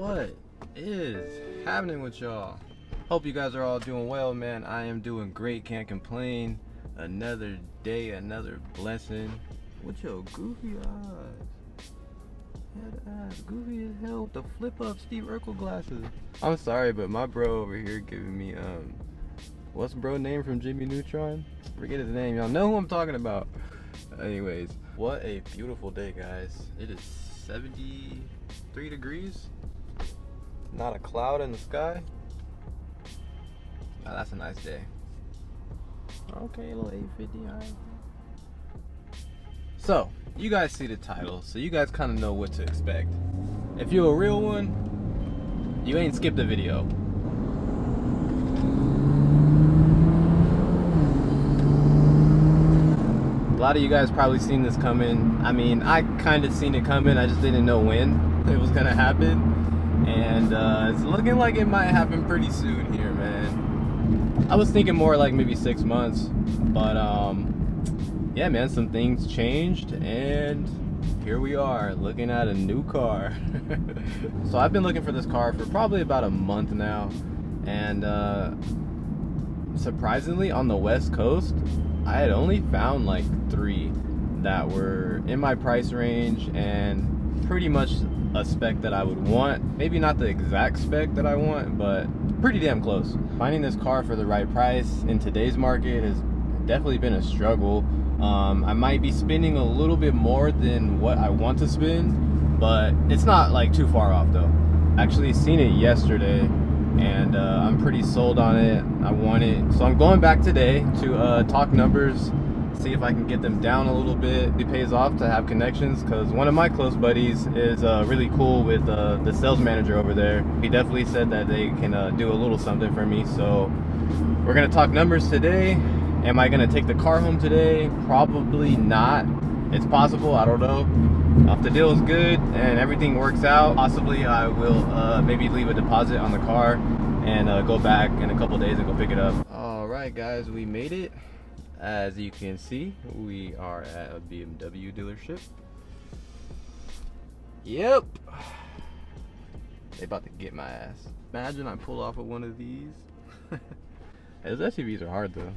What is happening with y'all? Hope you guys are all doing well, man. I am doing great, can't complain. Another day, another blessing. With your goofy eyes. Head ass, goofy as hell with the flip up Steve Urkel glasses. I'm sorry, but my bro over here giving me what's bro name from Jimmy Neutron? Forget his name. Y'all know who I'm talking about. Anyways, what a beautiful day, guys. It is 73 degrees. Not a cloud in the sky. Oh, that's a nice day. Okay, a little 850, alright. So, you guys see the title, so you guys kind of know what to expect. If you're a real one, you ain't skipped the video. A lot of you guys probably seen this coming. I mean, I kind of seen it coming, I just didn't know when it was gonna happen. And it's looking like it might happen pretty soon here, man. I was thinking more like maybe 6 months, but yeah, man, some things changed and here we are looking at a new car. So I've been looking for this car for probably about a month now, and surprisingly on the West Coast I had only found like 3 that were in my price range and pretty much a spec that I would want. Maybe not the exact spec that I want, but pretty damn close. Finding this car for the right price in today's market has definitely been a struggle. I might be spending a little bit more than what I want to spend, but it's not like too far off though. Actually seen it yesterday and I'm pretty sold on it. I want it, so I'm going back today to talk numbers, see if I can get them down a little bit. It pays off to have connections because one of my close buddies is really cool with the sales manager over there. He definitely said that they can do a little something for me, so we're gonna talk numbers today. Am I gonna take the car home today? Probably not. It's possible, I don't know. If the deal is good and everything works out, possibly I will maybe leave a deposit on the car and go back in a couple days and go pick it up. All right, guys, we made it. As you can see, we are at a BMW dealership. Yep. They about to get my ass. Imagine I pull off of one of these. Those SUVs are hard though.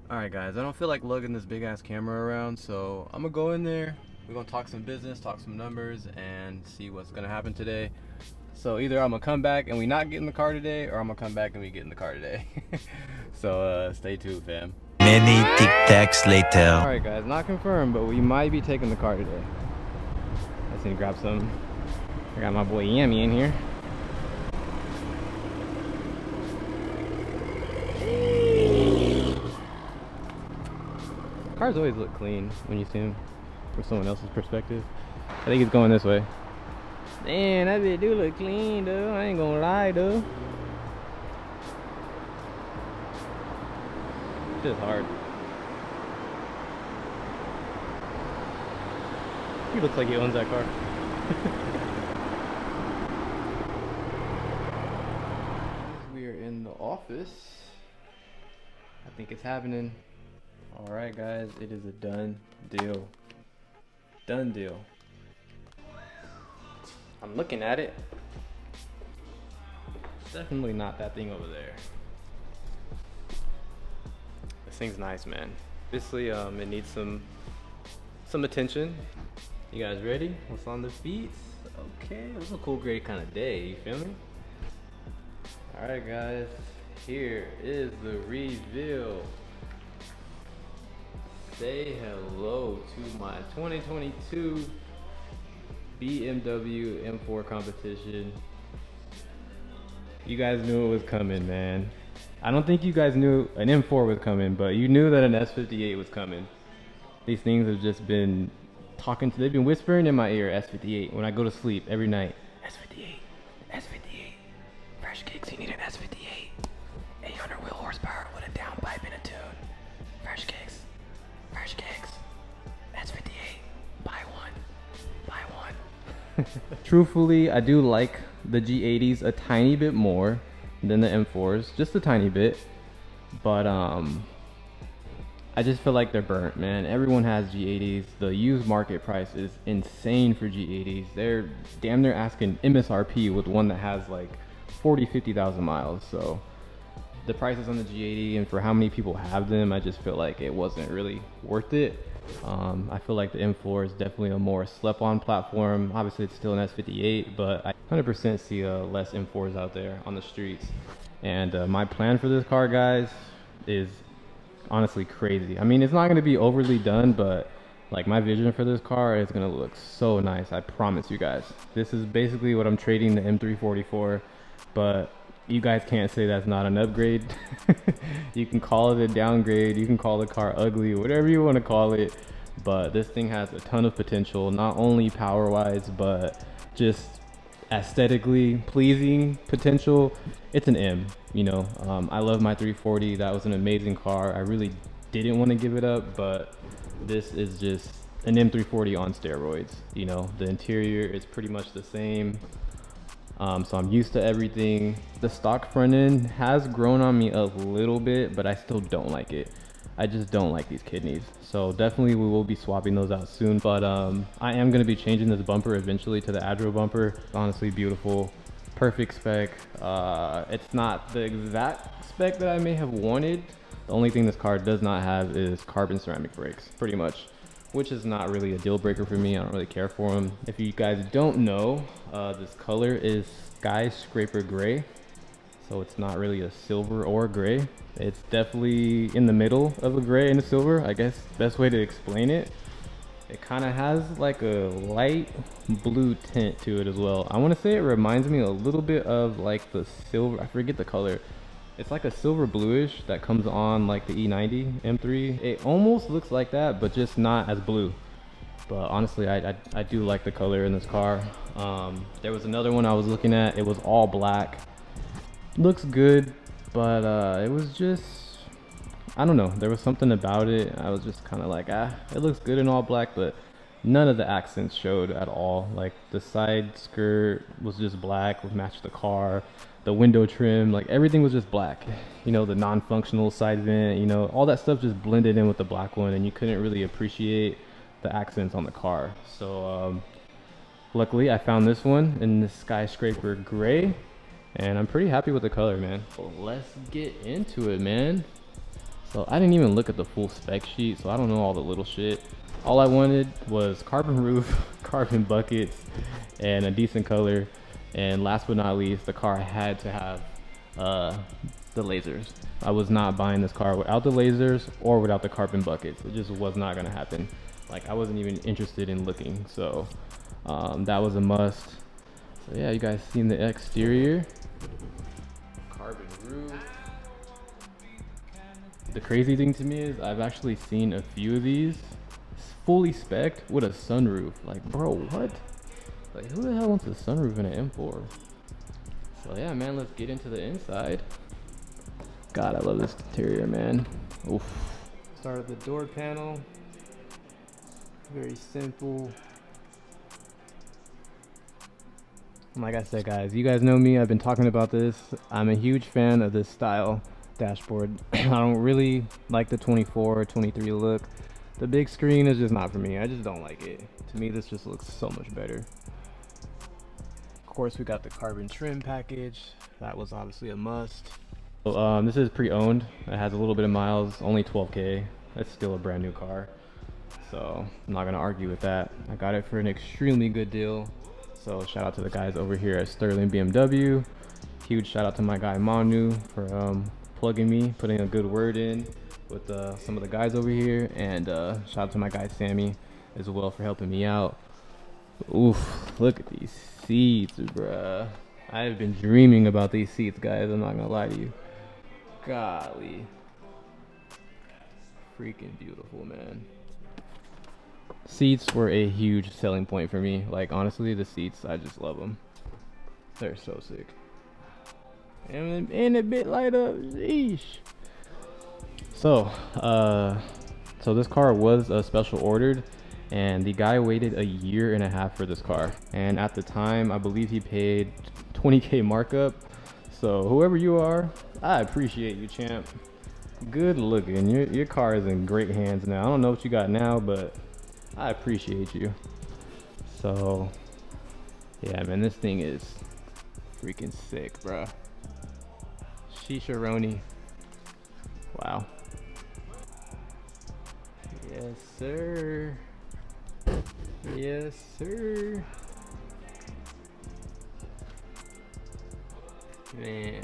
Alright guys, I don't feel like lugging this big ass camera around, so I'm gonna go in there. We're gonna talk some business, talk some numbers, and see what's gonna happen today. So either I'm gonna come back and we not get in the car today, or I'm gonna come back and we get in the car today. So stay tuned, fam. Many tic tacs later. Alright guys, not confirmed, but we might be taking the car today. I just need to grab some. I got my boy Yami in here. Cars always look clean when you see them from someone else's perspective. I think he's going this way. Damn, that bitch do look clean, dude. I ain't gonna lie, dude. It's just hard. He looks like he owns that car. We are in the office. I think it's happening. Alright guys, it is a done deal. Done deal. I'm looking at it. It's definitely not that thing over there. This thing's nice, man. Obviously, it needs some attention. You guys ready? What's on the feet? Okay, this is a cool, great kind of day. You feel me? Alright guys, here is the reveal. Say hello to my 2022 BMW M4 competition. You guys knew it was coming, man. I don't think you guys knew an M4 was coming, but you knew that an S58 was coming. These things have just been they've been whispering in my ear, S58, when I go to sleep every night. S58, S58, fresh kicks, you need an S58. 800 wheel horsepower with a downpipe and a tune. Fresh kicks. Fresh kicks. S58. Buy one. Truthfully, I do like the G80s a tiny bit more than the M4s, just a tiny bit. But I just feel like they're burnt, man. Everyone has G80s. The used market price is insane for G80s. They're damn near asking MSRP with one that has like 40, 50,000 miles. So the prices on the G80 and for how many people have them, I just feel like it wasn't really worth it. I feel like the M4 is definitely a more slept-on platform. Obviously, it's still an S58, but I 100% see less M4s out there on the streets. And my plan for this car, guys, is honestly crazy. I mean, it's not going to be overly done, but like my vision for this car is going to look so nice. I promise you guys. This is basically what I'm trading the M340 for, but you guys can't say that's not an upgrade. You can call it a downgrade, you can call the car ugly, whatever you want to call it, but this thing has a ton of potential, not only power wise but just aesthetically pleasing potential. It's an M, you know. I love my 340. That was an amazing car. I really didn't want to give it up, but this is just an M340 on steroids. You know, the interior is pretty much the same. So I'm used to everything. The stock front end has grown on me a little bit, but I still don't like it. I just don't like these kidneys. So definitely we will be swapping those out soon. But I am going to be changing this bumper eventually to the Adro bumper. Honestly, beautiful, perfect spec. It's not the exact spec that I may have wanted. The only thing this car does not have is carbon ceramic brakes, pretty much, which is not really a deal breaker for me. I don't really care for them. If you guys don't know, this color is skyscraper gray. So it's not really a silver or gray. It's definitely in the middle of a gray and a silver, I guess best way to explain it. It kind of has like a light blue tint to it as well. I want to say it reminds me a little bit of like the silver, I forget the color. It's like a silver bluish that comes on like the E90 M3. It almost looks like that, but just not as blue. But honestly, I do like the color in this car. There was another one I was looking at. It was all black. Looks good, but it was just, I don't know. There was something about it. I was just kind of like, it looks good in all black, but none of the accents showed at all. Like the side skirt was just black, would match the car. The window trim, like everything was just black. You know, the non-functional side vent, you know, all that stuff just blended in with the black one, and you couldn't really appreciate the accents on the car. So luckily I found this one in the skyscraper gray, and I'm pretty happy with the color, man. So let's get into it, man. So I didn't even look at the full spec sheet, so I don't know all the little shit. All I wanted was carbon roof, carbon buckets, and a decent color. And last but not least, the car had to have the lasers. I was not buying this car without the lasers or without the carbon buckets. It just was not gonna happen. Like I wasn't even interested in looking. So that was a must. So yeah, you guys seen the exterior. Carbon roof. The crazy thing to me is I've actually seen a few of these fully spec'd with a sunroof. Like, bro, what? Like, who the hell wants a sunroof in an M4? So yeah, man, let's get into the inside. God, I love this interior, man. Oof. Start at the door panel. Very simple. Like I said, guys, you guys know me. I've been talking about this. I'm a huge fan of this style dashboard. I don't really like the 24 or 23 look. The big screen is just not for me. I just don't like it. To me, this just looks so much better. Of course, we got the carbon trim package. That was obviously a must. So, this is pre-owned. It has a little bit of miles, only 12K. It's still a brand new car. So I'm not gonna argue with that. I got it for an extremely good deal. So shout out to the guys over here at Sterling BMW. Huge shout out to my guy Manu for plugging me, putting a good word in with some of the guys over here, and shout out to my guy Sammy as well for helping me out. Oof, look at these seats, bruh. I have been dreaming about these seats, guys. I'm not gonna lie to you. Golly, freaking beautiful, man. Seats were a huge selling point for me. Like, honestly, the seats, I just love them. They're so sick. And a bit light up, sheesh. So this car was special ordered, and the guy waited 1.5 years for this car. And at the time, I believe he paid 20K markup. So whoever you are, I appreciate you, champ. Good looking. Your car is in great hands now. I don't know what you got now, but I appreciate you. So, yeah, man, this thing is freaking sick, bruh. Shisharoni. Wow. Yes, sir. Yes, sir. Man.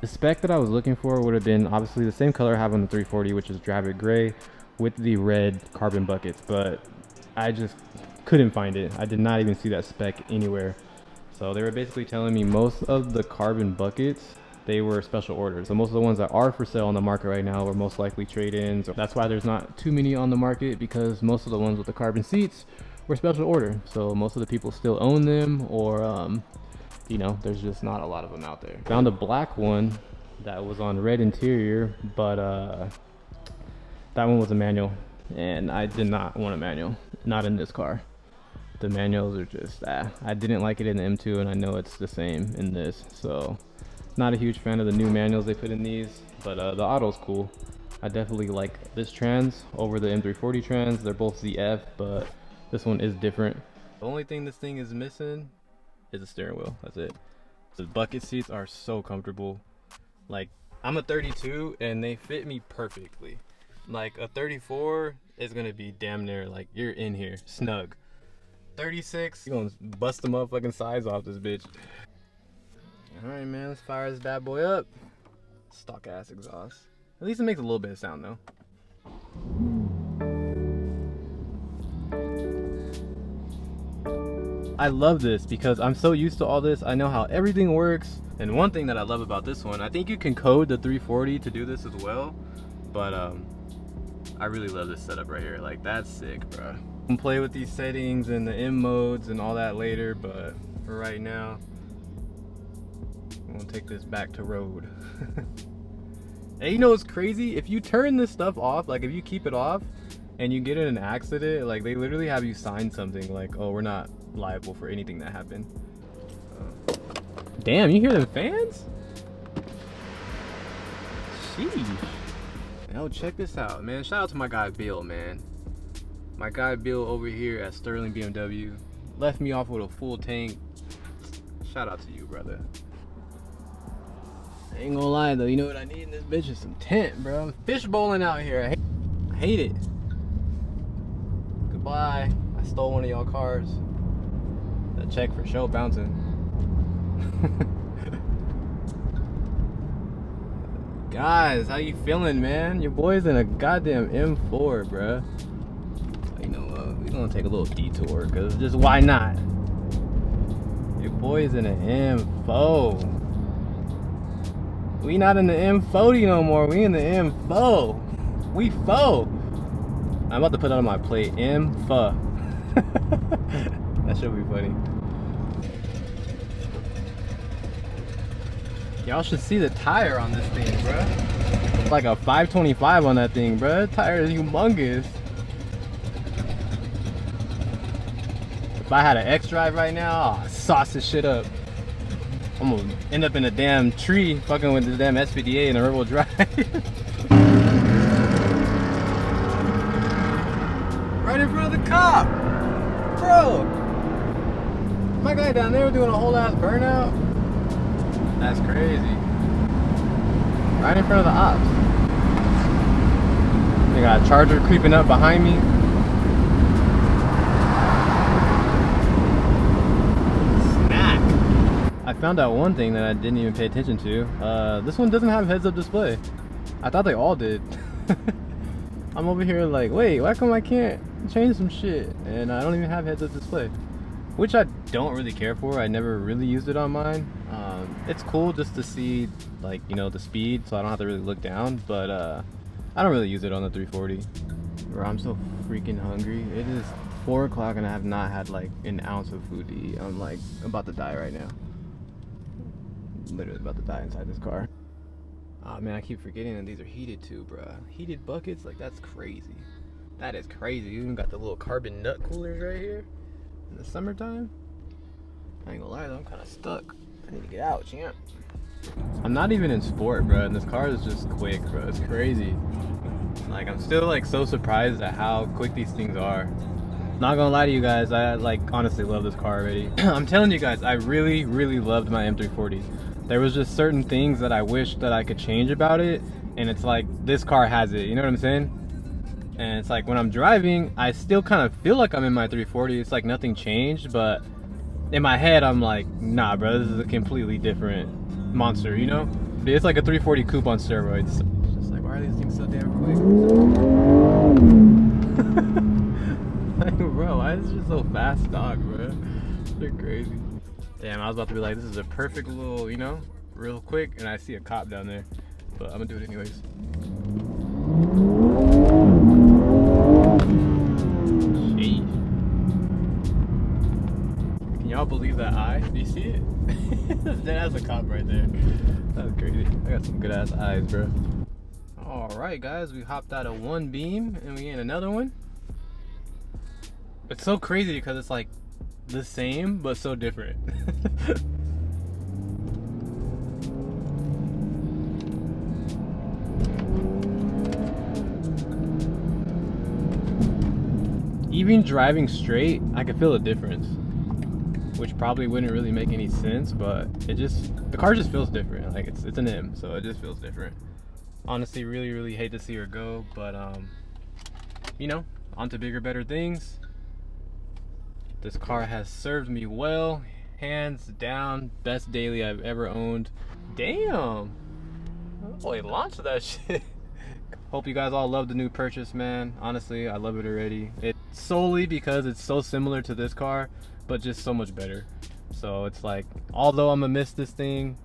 The spec that I was looking for would have been obviously the same color I have on the 340, which is Dravid Gray with the red carbon buckets, but I just couldn't find it. I did not even see that spec anywhere. So they were basically telling me most of the carbon buckets, they were special orders. So most of the ones that are for sale on the market right now were most likely trade-ins. That's why there's not too many on the market, because most of the ones with the carbon seats were special order. So most of the people still own them, or you know, there's just not a lot of them out there. Found a black one that was on red interior, but that one was a manual, and I did not want a manual, not in this car. The manuals are just, I didn't like it in the M2, and I know it's the same in this, so not a huge fan of the new manuals they put in these, but the auto's cool. I definitely like this trans over the M340 trans. They're both ZF, but this one is different. The only thing this thing is missing is the steering wheel. That's it. The bucket seats are so comfortable. Like, I'm a 32 and they fit me perfectly. Like a 34 is gonna be damn near like you're in here snug. 36, you're gonna bust the motherfucking sides off this bitch. All right, man, let's fire this bad boy up. Stock ass exhaust. At least it makes a little bit of sound though. I love this because I'm so used to all this. I know how everything works. And one thing that I love about this one, I think you can code the 340 to do this as well. But I really love this setup right here. Like, that's sick, bro. I can play with these settings and the M modes and all that later, but for right now, I'm gonna take this back to road. And you know what's crazy? If you turn this stuff off, like if you keep it off and you get in an accident, like they literally have you sign something like, oh, we're not liable for anything that happened. Damn, you hear them fans? Sheesh. Yo, check this out, man. Shout out to my guy Bill, man. My guy Bill over here at Sterling BMW left me off with a full tank. Shout out to you, brother. I ain't gonna lie though, you know what I need in this bitch is some tent, bro. I'm fish bowling out here. I hate it. Goodbye. I stole one of y'all cars. The check for show bouncing. Guys, how you feeling, man? Your boy's in a goddamn M4, bruh. You know what? We're gonna take a little detour, cause just why not? Your boy's in an M4. We not in the M40 no more. We in the M4. We foe. I'm about to put that on my plate. M4. That should be funny. Y'all should see the tire on this thing, bruh. It's like a 525 on that thing, bruh. That tire is humongous. If I had an X-Drive right now, I'd sauce this shit up. I'm gonna end up in a damn tree fucking with the damn SPDA and a rear-wheel drive. Right in front of the cop! Bro! My guy down there doing a whole ass burnout. That's crazy. Right in front of the ops. They got a Charger creeping up behind me. I found out one thing that I didn't even pay attention to. This one doesn't have heads-up display. I thought they all did. I'm over here like, wait, why come I can't change some shit? And I don't even have heads-up display. Which I don't really care for. I never really used it on mine. It's cool just to see, like, you know, the speed, so I don't have to really look down. But I don't really use it on the 340. Bro, I'm so freaking hungry. It is 4 o'clock and I have not had like an ounce of food to eat. I'm like about to die right now. Literally about to die inside this car. Oh man, I keep forgetting that these are heated too, bruh. Heated buckets, like that's crazy. That is crazy. You even got the little carbon nut coolers right here in the summertime. I ain't gonna lie though, I'm kind of stuck. I need to get out, champ. I'm not even in sport, bro, and this car is just quick, bro. It's crazy. Like, I'm still like so surprised at how quick these things are. Not gonna lie to you guys, I like honestly love this car already. I'm telling you guys, I really loved my M340. There was just certain things that I wish that I could change about it, and it's like this car has it, you know what I'm saying? And it's like when I'm driving, I still kind of feel like I'm in my 340. It's like nothing changed, but in my head I'm like, nah bro, this is a completely different monster, you know? It's like a 340 coupe on steroids. It's just like, why are these things so damn quick? Like, bro, why is it just so fast stock, bro? They're crazy. Damn, I was about to be like, this is a perfect little, you know, real quick, and I see a cop down there, but I'm gonna do it anyways. Sheesh. Can y'all believe that eye? Do you see it? That's a cop right there. That's crazy. I got some good ass eyes, bro. All right, guys, we hopped out of one beam and we in another one. It's so crazy because it's like the same but so different. Even driving straight, I could feel a difference, which probably wouldn't really make any sense, but the car just feels different. Like it's an M, so it just feels different. Honestly, really hate to see her go, but you know, on to bigger, better things. This car has served me well, hands down, best daily I've ever owned. Damn, boy, launched that shit. Hope you guys all love the new purchase, man. Honestly, I love it already. It's solely because it's so similar to this car, but just so much better. So it's like, although I'm gonna miss this thing,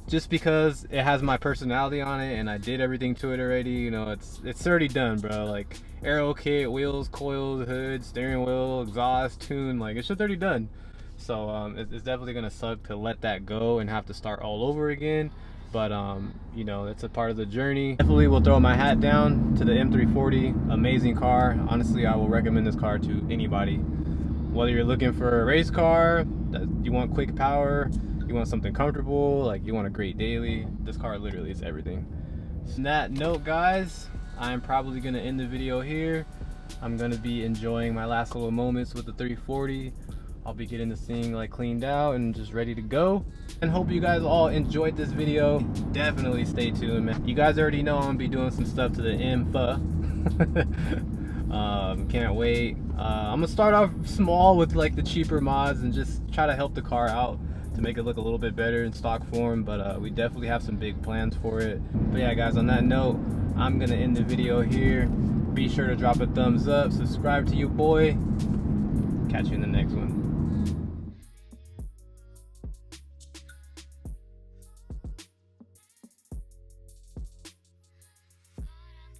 just because it has my personality on it and I did everything to it already, you know, it's already done, bro. Like aero kit, wheels, coils, hood, steering wheel, exhaust, tune, like it's just already done. So it's definitely gonna suck to let that go and have to start all over again. But you know, it's a part of the journey. Definitely will throw my hat down to the M340. Amazing car. Honestly, I will recommend this car to anybody. Whether you're looking for a race car, that you want quick power, you want something comfortable, like you want a great daily, this car literally is everything. So on that note, guys, I'm probably gonna end the video here. I'm gonna be enjoying my last little moments with the 340. I'll be getting this thing like cleaned out and just ready to go. And hope you guys all enjoyed this video. Definitely stay tuned, man. You guys already know I'm gonna be doing some stuff to the M340. Can't wait. I'm gonna start off small with like the cheaper mods and just try to help the car out to make it look a little bit better in stock form, but we definitely have some big plans for it. But yeah, guys, on that note, I'm gonna end the video here. Be sure to drop a thumbs up, subscribe to your boy. Catch you in the next one.